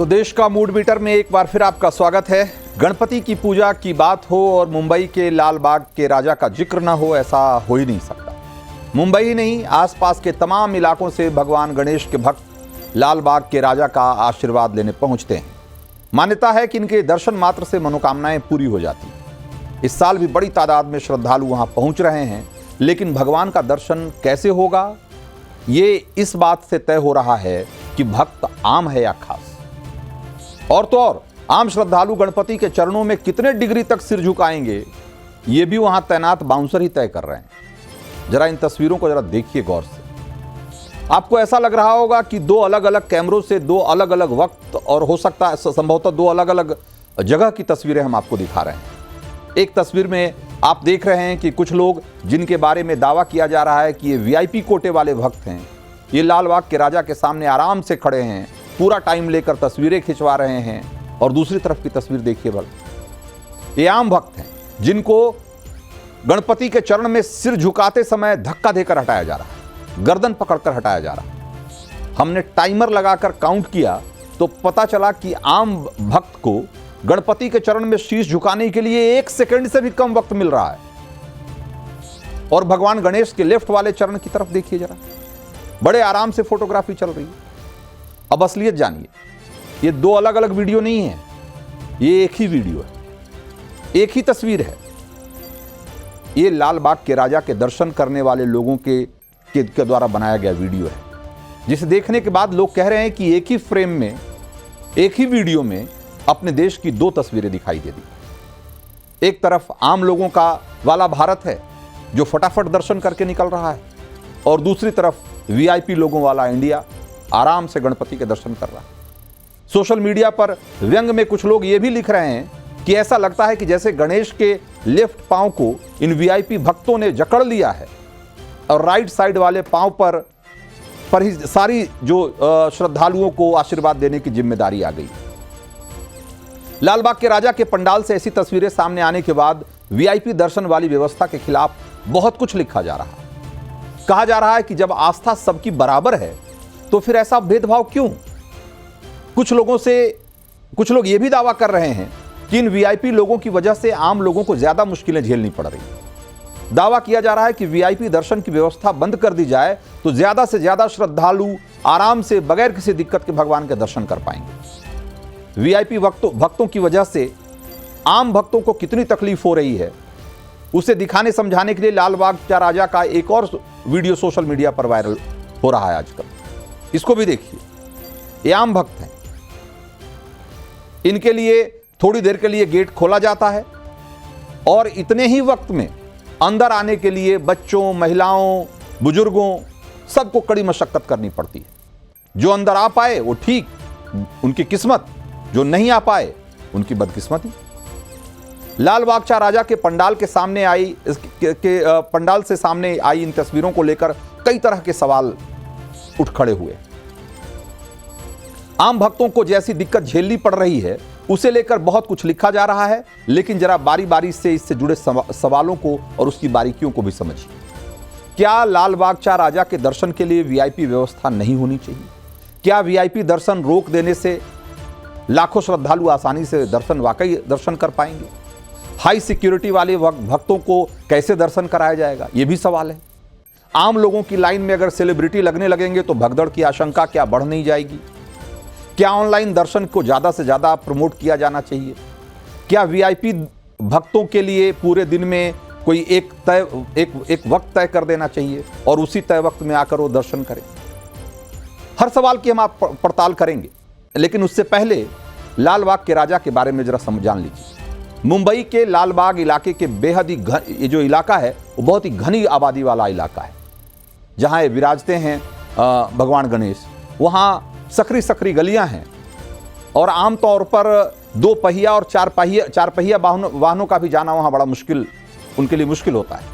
तो देश का मूड मीटर में एक बार फिर आपका स्वागत है। गणपति की पूजा की बात हो और मुंबई के लाल बाग के राजा का जिक्र न हो, ऐसा हो ही नहीं सकता। मुंबई ही नहीं, आसपास के तमाम इलाकों से भगवान गणेश के भक्त लाल बाग के राजा का आशीर्वाद लेने पहुंचते हैं। मान्यता है कि इनके दर्शन मात्र से मनोकामनाएं पूरी हो जाती हैं। इस साल भी बड़ी तादाद में श्रद्धालु वहां पहुंच रहे हैं, लेकिन भगवान का दर्शन कैसे होगा, ये इस बात से तय हो रहा है कि भक्त आम है या खास। और तो और आम श्रद्धालु गणपति के चरणों में कितने डिग्री तक सिर झुकाएंगे, ये भी वहां तैनात बाउंसर ही तय कर रहे हैं। जरा इन तस्वीरों को जरा देखिए गौर से। आपको ऐसा लग रहा होगा कि दो अलग अलग कैमरों से दो अलग अलग वक्त और हो सकता है संभवतः दो अलग अलग जगह की तस्वीरें हम आपको दिखा रहे हैं। एक तस्वीर में आप देख रहे हैं कि कुछ लोग जिनके बारे में दावा किया जा रहा है कि ये वीआईपी कोटे वाले भक्त हैं, ये लाल बाग के राजा के सामने आराम से खड़े हैं, पूरा टाइम लेकर तस्वीरें खिंचवा रहे हैं। और दूसरी तरफ की तस्वीर देखिए भला, ये आम भक्त हैं जिनको गणपति के चरण में सिर झुकाते समय धक्का देकर हटाया जा रहा है, गर्दन पकड़कर हटाया जा रहा है। हमने टाइमर लगाकर काउंट किया तो पता चला कि आम भक्त को गणपति के चरण में शीश झुकाने के लिए 1 सेकंड से भी कम वक्त मिल रहा है। और भगवान गणेश के लेफ्ट वाले चरण की तरफ देखिए जरा, बड़े आराम से फोटोग्राफी चल रही है। अब असलियत जानिए, ये दो अलग अलग वीडियो नहीं है, ये एक ही वीडियो है, एक ही तस्वीर है। ये लाल बाग के राजा के दर्शन करने वाले लोगों के द्वारा बनाया गया वीडियो है, जिसे देखने के बाद लोग कह रहे हैं कि एक ही फ्रेम में, एक ही वीडियो में अपने देश की दो तस्वीरें दिखाई दे दी। एक तरफ आम लोगों का वाला भारत है जो फटाफट दर्शन करके निकल रहा है, और दूसरी तरफ वीआईपी लोगों वाला इंडिया आराम से गणपति के दर्शन कर रहा है। सोशल मीडिया पर व्यंग में कुछ लोग ये भी लिख रहे हैं कि ऐसा लगता है कि जैसे गणेश के लेफ्ट पांव को इन वीआईपी भक्तों ने जकड़ लिया है और राइट साइड वाले पांव पर ही सारी जो श्रद्धालुओं को आशीर्वाद देने की जिम्मेदारी आ गई। लालबाग के राजा के पंडाल से ऐसी तस्वीरें सामने आने के बाद वीआईपी दर्शन वाली व्यवस्था के खिलाफ बहुत कुछ लिखा जा रहा है। कहा जा रहा है कि जब आस्था सबकी बराबर है तो फिर ऐसा भेदभाव क्यों। कुछ लोग ये भी दावा कर रहे हैं कि इन वीआईपी लोगों की वजह से आम लोगों को ज्यादा मुश्किलें झेलनी पड़ रही हैं। दावा किया जा रहा है कि वीआईपी दर्शन की व्यवस्था बंद कर दी जाए तो ज्यादा से ज्यादा श्रद्धालु आराम से बगैर किसी दिक्कत के भगवान के दर्शन कर पाएंगे। वीआईपी भक्तों की वजह से आम भक्तों को कितनी तकलीफ हो रही है, उसे दिखाने समझाने के लिए लाल बाग का राजा का एक और वीडियो सोशल मीडिया पर वायरल हो रहा है आजकल। इसको भी देखिए। ये आम भक्त हैं, इनके लिए थोड़ी देर के लिए गेट खोला जाता है और इतने ही वक्त में अंदर आने के लिए बच्चों, महिलाओं, बुजुर्गों सबको कड़ी मशक्कत करनी पड़ती है। जो अंदर आ पाए वो ठीक, उनकी किस्मत, जो नहीं आ पाए उनकी बदकिस्मती। लाल बागचा राजा के पंडाल के सामने आई पंडाल से सामने आई इन तस्वीरों को लेकर कई तरह के सवाल उठ खड़े हुए। आम भक्तों को जैसी दिक्कत झेलनी पड़ रही है उसे लेकर बहुत कुछ लिखा जा रहा है, लेकिन जरा बारी बारी से इससे जुड़े सवालों को और उसकी बारीकियों को भी समझिए। क्या लाल बागचा राजा के दर्शन के लिए वीआईपी व्यवस्था नहीं होनी चाहिए? क्या वीआईपी दर्शन रोक देने से लाखों श्रद्धालु आसानी से वाकई दर्शन कर पाएंगे? हाई सिक्योरिटी वाले भक्तों को कैसे दर्शन कराया जाएगा, यह भी सवाल है। आम लोगों की लाइन में अगर सेलिब्रिटी लगने लगेंगे तो भगदड़ की आशंका क्या बढ़ नहीं जाएगी? क्या ऑनलाइन दर्शन को ज़्यादा से ज़्यादा प्रमोट किया जाना चाहिए? क्या वीआईपी भक्तों के लिए पूरे दिन में कोई एक वक्त तय कर देना चाहिए और उसी तय वक्त में आकर वो दर्शन करें? हर सवाल की हम आप पड़ताल करेंगे, लेकिन उससे पहले लाल बाग के राजा के बारे में जरा जान लीजिए। मुंबई के लाल बाग इलाके के बेहद ही ये जो इलाका है वो बहुत ही घनी आबादी वाला इलाका है, जहाँ ये विराजते हैं भगवान गणेश। वहाँ सकरी गलियां हैं और आमतौर पर 2 पहिया और 4 पहिया वाहनों का भी जाना वहाँ बड़ा उनके लिए मुश्किल होता है।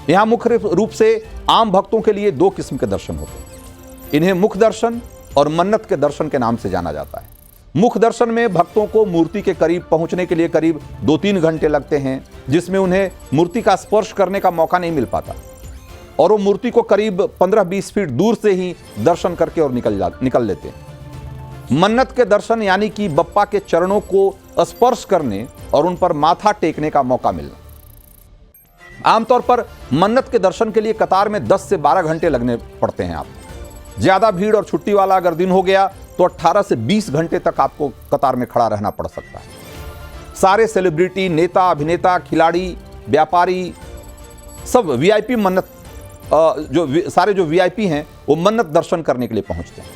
यहाँ मुख्य रूप से आम भक्तों के लिए 2 किस्म के दर्शन होते हैं। इन्हें मुख दर्शन और मन्नत के दर्शन के नाम से जाना जाता है। मुख दर्शन में भक्तों को मूर्ति के करीब पहुंचने के लिए करीब 2-3 घंटे लगते हैं, जिसमें उन्हें मूर्ति का स्पर्श करने का मौका नहीं मिल पाता और वो मूर्ति को करीब 15-20 फीट दूर से ही दर्शन करके और निकल लेते हैं। मन्नत के दर्शन यानी कि बप्पा के चरणों को स्पर्श करने और उन पर माथा टेकने का मौका मिलना। आमतौर पर मन्नत के दर्शन के लिए कतार में 10 से 12 घंटे लगने पड़ते हैं आपको। ज्यादा भीड़ और छुट्टी वाला अगर दिन हो गया तो 18 से 20 घंटे तक आपको कतार में खड़ा रहना पड़ सकता है। सारे सेलिब्रिटी, नेता, अभिनेता, खिलाड़ी, व्यापारी सब वीआईपी मन्नत सारे जो वीआईपी हैं वो मन्नत दर्शन करने के लिए पहुंचते हैं।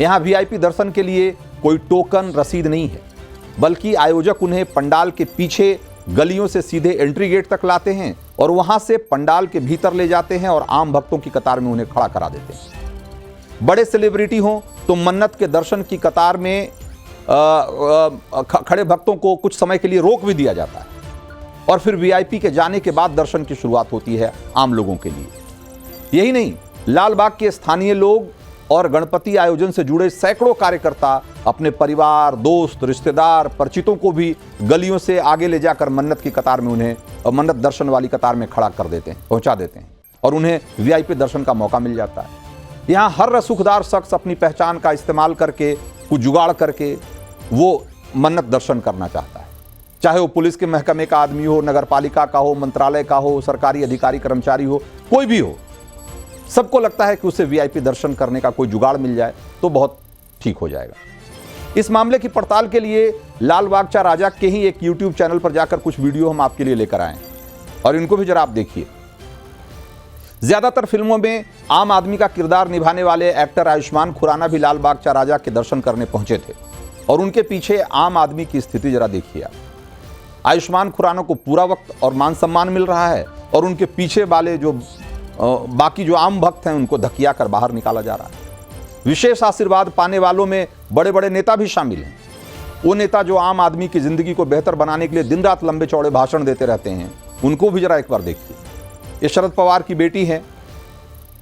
यहाँ वीआईपी दर्शन के लिए कोई टोकन रसीद नहीं है, बल्कि आयोजक उन्हें पंडाल के पीछे गलियों से सीधे एंट्री गेट तक लाते हैं और वहां से पंडाल के भीतर ले जाते हैं और आम भक्तों की कतार में उन्हें खड़ा करा देते हैं। बड़े सेलिब्रिटी हों तो मन्नत के दर्शन की कतार में खड़े भक्तों को कुछ समय के लिए रोक भी दिया जाता है और फिर वीआईपी के जाने के बाद दर्शन की शुरुआत होती है आम लोगों के लिए। यही नहीं, लाल बाग के स्थानीय लोग और गणपति आयोजन से जुड़े सैकड़ों कार्यकर्ता अपने परिवार, दोस्त, रिश्तेदार, परिचितों को भी गलियों से आगे ले जाकर मन्नत की कतार में उन्हें मन्नत दर्शन वाली कतार में खड़ा कर देते हैं, पहुंचा देते हैं और उन्हें वीआईपी दर्शन का मौका मिल जाता है। यहाँ हर रसूखदार शख्स अपनी पहचान का इस्तेमाल करके, कुछ जुगाड़ करके वो मन्नत दर्शन करना चाहता है। चाहे वो पुलिस के महकमे का आदमी हो, नगर पालिका का हो, मंत्रालय का हो, सरकारी अधिकारी कर्मचारी हो, कोई भी हो, सबको लगता है कि उसे वीआईपी दर्शन करने का कोई जुगाड़ मिल जाए तो बहुत ठीक हो जाएगा। इस मामले की पड़ताल के लिए लाल बाग चा राजा के ही एक यूट्यूब चैनल पर जाकर कुछ वीडियो हम आपके लिए लेकर आए और इनको भी जरा आप देखिए। ज्यादातर फिल्मों में आम आदमी का किरदार निभाने वाले एक्टर आयुष्मान खुराना भी लाल बाग चा राजा के दर्शन करने पहुंचे थे और उनके पीछे आम आदमी की स्थिति जरा देखिए आप। आयुष्मान खुराना को पूरा वक्त और मान सम्मान मिल रहा है और उनके पीछे वाले जो बाकी जो आम भक्त हैं उनको धकिया कर बाहर निकाला जा रहा है। विशेष आशीर्वाद पाने वालों में बड़े बड़े नेता भी शामिल हैं। वो नेता जो आम आदमी की जिंदगी को बेहतर बनाने के लिए दिन रात लंबे चौड़े भाषण देते रहते हैं, उनको भी जरा एक बार देखिए। ये शरद पवार की बेटी है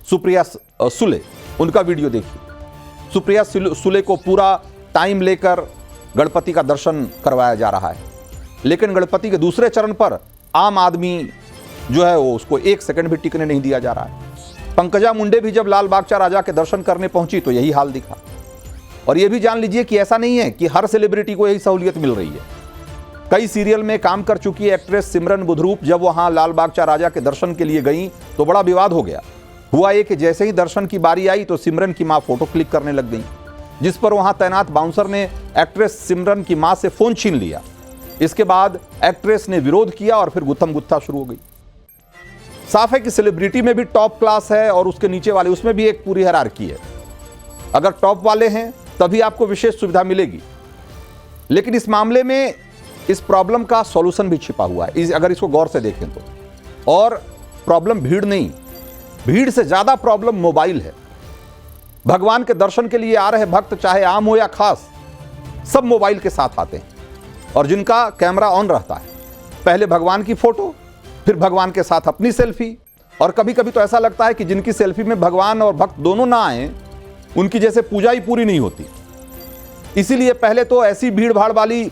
सुप्रिया सुले, उनका वीडियो देखिए। सुप्रिया सुले को पूरा टाइम लेकर गणपति का दर्शन करवाया जा रहा है, लेकिन गणपति के दूसरे चरण पर आम आदमी जो है वो उसको एक सेकंड भी टिकने नहीं दिया जा रहा है। पंकजा मुंडे भी जब लाल बाग चा राजा के दर्शन करने पहुंची तो यही हाल दिखा। और यह भी जान लीजिए कि ऐसा नहीं है कि हर सेलिब्रिटी को यही सहूलियत मिल रही है। कई सीरियल में काम कर चुकी एक्ट्रेस सिमरन बुधरूप जब वहां लाल बाग चा राजा के दर्शन के लिए गई तो बड़ा विवाद हो गया। हुआ ये कि जैसे ही दर्शन की बारी आई तो सिमरन की मां फोटो क्लिक करने लग गई, जिस पर वहां तैनात बाउंसर ने एक्ट्रेस सिमरन की मां से फोन छीन लिया। इसके बाद एक्ट्रेस ने विरोध किया और फिर गुत्थम गुत्था शुरू हो गई। साफ है कि सेलिब्रिटी में भी टॉप क्लास है और उसके नीचे वाले, उसमें भी एक पूरी हायरार्की है। अगर टॉप वाले हैं तभी आपको विशेष सुविधा मिलेगी, लेकिन इस मामले में इस प्रॉब्लम का सॉल्यूशन भी छिपा हुआ है अगर इसको गौर से देखें तो। और प्रॉब्लम भीड़ नहीं, भीड़ से ज्यादा प्रॉब्लम मोबाइल है। भगवान के दर्शन के लिए आ रहे भक्त चाहे आम हो या खास, सब मोबाइल के साथ आते हैं और जिनका कैमरा ऑन रहता है, पहले भगवान की फोटो, फिर भगवान के साथ अपनी सेल्फी। और कभी कभी तो ऐसा लगता है कि जिनकी सेल्फी में भगवान और भक्त दोनों ना आए, उनकी जैसे पूजा ही पूरी नहीं होती। इसीलिए पहले तो ऐसी भीड़ भाड़ वाली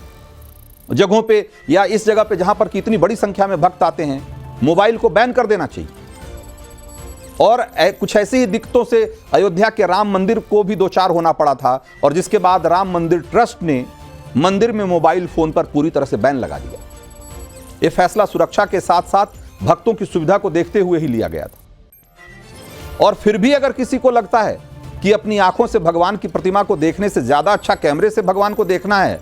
जगहों पे या इस जगह पे जहां पर कितनी बड़ी संख्या में भक्त आते हैं, मोबाइल को बैन कर देना चाहिए। और कुछ ऐसी ही दिक्कतों से अयोध्या के राम मंदिर को भी दो चार होना पड़ा था और जिसके बाद राम मंदिर ट्रस्ट ने मंदिर में मोबाइल फोन पर पूरी तरह से बैन लगा दिया। यह फैसला सुरक्षा के साथ साथ भक्तों की सुविधा को देखते हुए ही लिया गया था। और फिर भी अगर किसी को लगता है कि अपनी आंखों से भगवान की प्रतिमा को देखने से ज्यादा अच्छा कैमरे से भगवान को देखना है,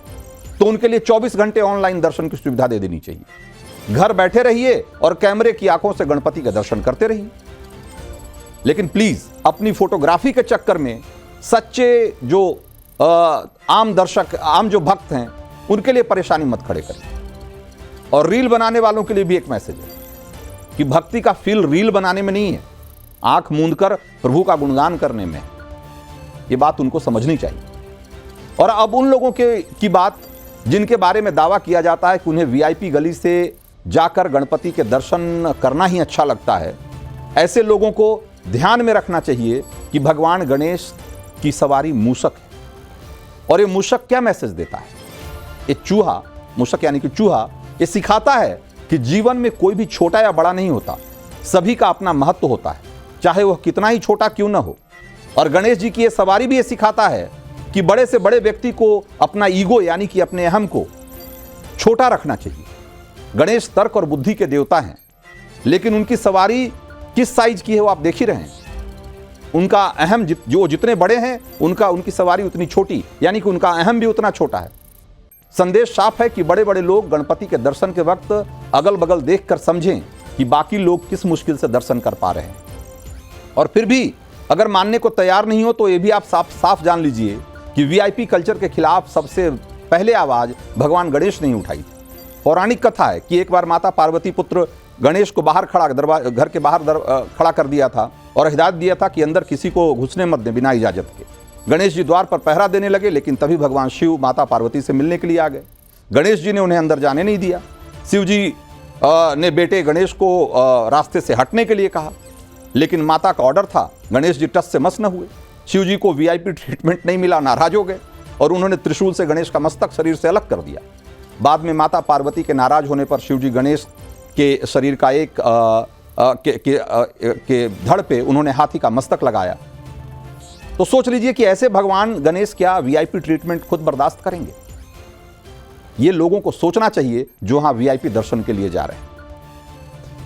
तो उनके लिए 24 घंटे ऑनलाइन दर्शन की सुविधा दे देनी चाहिए। घर बैठे रहिए और कैमरे की आंखों से गणपति का दर्शन करते रहिए। लेकिन प्लीज अपनी फोटोग्राफी के चक्कर में सच्चे जो आम दर्शक, आम जो भक्त हैं, उनके लिए परेशानी मत खड़े करें। और रील बनाने वालों के लिए भी एक मैसेज है कि भक्ति का फील रील बनाने में नहीं है, आंख मूंद कर प्रभु का गुणगान करने में। यह बात उनको समझनी चाहिए। और अब उन लोगों की बात जिनके बारे में दावा किया जाता है कि उन्हें वीआईपी गली से जाकर गणपति के दर्शन करना ही अच्छा लगता है, ऐसे लोगों को ध्यान में रखना चाहिए कि भगवान गणेश की सवारी मूषक है। और ये मूषक क्या मैसेज देता है? ये चूहा, मूषक यानी कि चूहा, ये सिखाता है कि जीवन में कोई भी छोटा या बड़ा नहीं होता, सभी का अपना महत्व होता है, चाहे वह कितना ही छोटा क्यों ना हो। और गणेश जी की ये सवारी भी ये सिखाता है कि बड़े से बड़े व्यक्ति को अपना ईगो यानी कि अपने अहम को छोटा रखना चाहिए। गणेश तर्क और बुद्धि के देवता हैं, लेकिन उनकी सवारी किस साइज की है वो आप देख ही रहे हैं। उनका अहम जो जितने बड़े हैं उनकी सवारी उतनी छोटी, यानी कि उनका अहम भी उतना छोटा है। संदेश साफ है कि बड़े बड़े लोग गणपति के दर्शन के वक्त अगल बगल देखकर समझें कि बाकी लोग किस मुश्किल से दर्शन कर पा रहे हैं। और फिर भी अगर मानने को तैयार नहीं हो तो ये भी आप साफ जान लीजिए कि वीआईपी कल्चर के खिलाफ सबसे पहले आवाज भगवान गणेश ने उठाई। पौराणिक कथा है कि एक बार माता पार्वती पुत्र गणेश को बाहर घर के बाहर खड़ा कर दिया था और हिदायत दिया था कि अंदर किसी को घुसने मत दें बिना इजाजत के। गणेश जी द्वार पर पहरा देने लगे, लेकिन तभी भगवान शिव माता पार्वती से मिलने के लिए आ गए। गणेश जी ने उन्हें अंदर जाने नहीं दिया। शिव जी ने बेटे गणेश को रास्ते से हटने के लिए कहा, लेकिन माता का ऑर्डर था। गणेश जी टस से मस न हुए। शिव जी को वीआईपी ट्रीटमेंट नहीं मिला, नाराज हो गए और उन्होंने त्रिशूल से गणेश का मस्तक शरीर से अलग कर दिया। बाद में माता पार्वती के नाराज होने पर शिव जी गणेश के शरीर का एक के धड़ पे उन्होंने हाथी का मस्तक लगाया। तो सोच लीजिए कि ऐसे भगवान गणेश क्या वीआईपी ट्रीटमेंट खुद बर्दाश्त करेंगे? ये लोगों को सोचना चाहिए जो वहां वीआईपी दर्शन के लिए जा रहे हैं।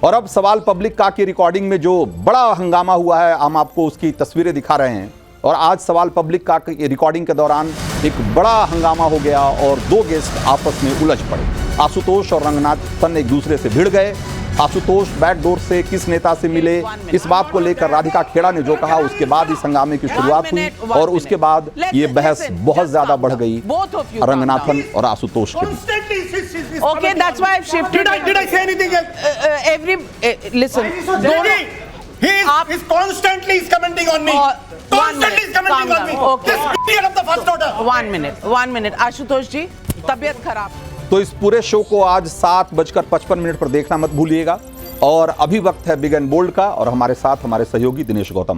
और अब सवाल पब्लिक का की रिकॉर्डिंग में जो बड़ा हंगामा हुआ है, हम आपको उसकी तस्वीरें दिखा रहे हैं। और आज सवाल पब्लिक का रिकॉर्डिंग के दौरान एक बड़ा हंगामा हो गया और दो गेस्ट आपस में उलझ पड़े। आशुतोष और रंगनाथन एक दूसरे से भिड़ गए। आशुतोष बैकडोर से किस नेता से मिले, इस बात को लेकर राधिका खेड़ा ने जो कहा, उसके बाद इस हंगामे की शुरुआत हुई और उसके बाद ये बहस बहुत ज्यादा बढ़ गई रंगनाथन और आशुतोष के बीच। Okay, that's why I've shifted. Did I say anything else? Listen. He's constantly commenting on me. Constantly commenting on me. Okay. This idiot of the first order. 1 minute. Ashutosh जी, तबीयत खराब। तो इस पूरे शो को आज 7:55 पर देखना मत भूलिएगा। और अभी वक्त है बिग एंड बोल्ड का, और हमारे साथ हमारे सहयोगी दिनेश गौतम।